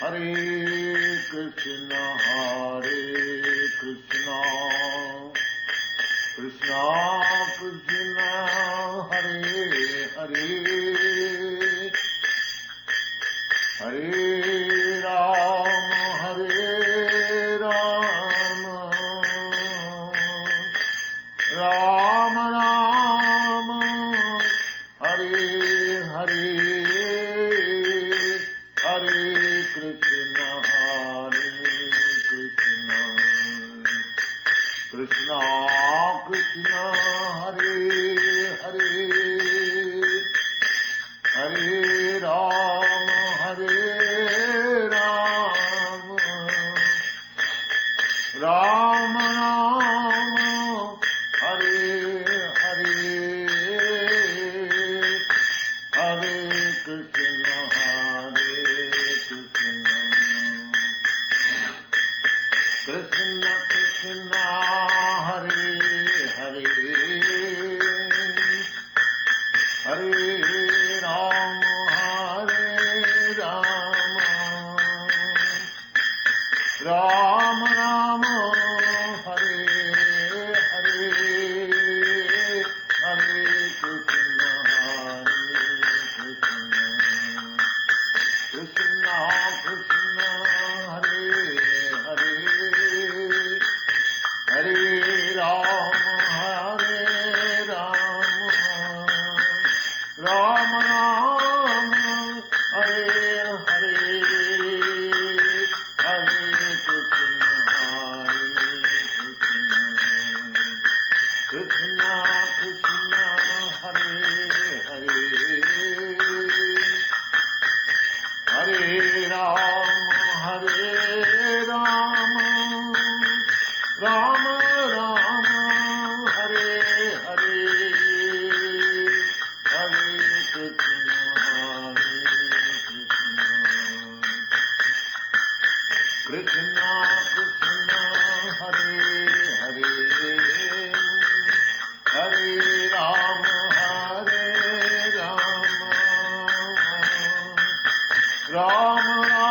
Hare Krishna, Krishna Krishna, Hare Hare, Hare Rama, Rama Rama, Hare Hare, Hare Krishna, Krishna Krishna, Hare Hare, Hare Rama, Rama Rama, Hare Hare, Hare Krishna, Krishna Krishna, Hare Hare, Hare Rama, Rama Rama, Hare Hare, Hare Krishna, Krishna Krishna, Hare Hare, Hare Rama, Rama Rama, Hare Hare, Hare Krishna, Krishna, Hare Hare, Hare Rama, Rama Rama, Hare Hare, Hare Krishna, Krishna Krishna, Hare Hare, Hare Rama, Rama Rama,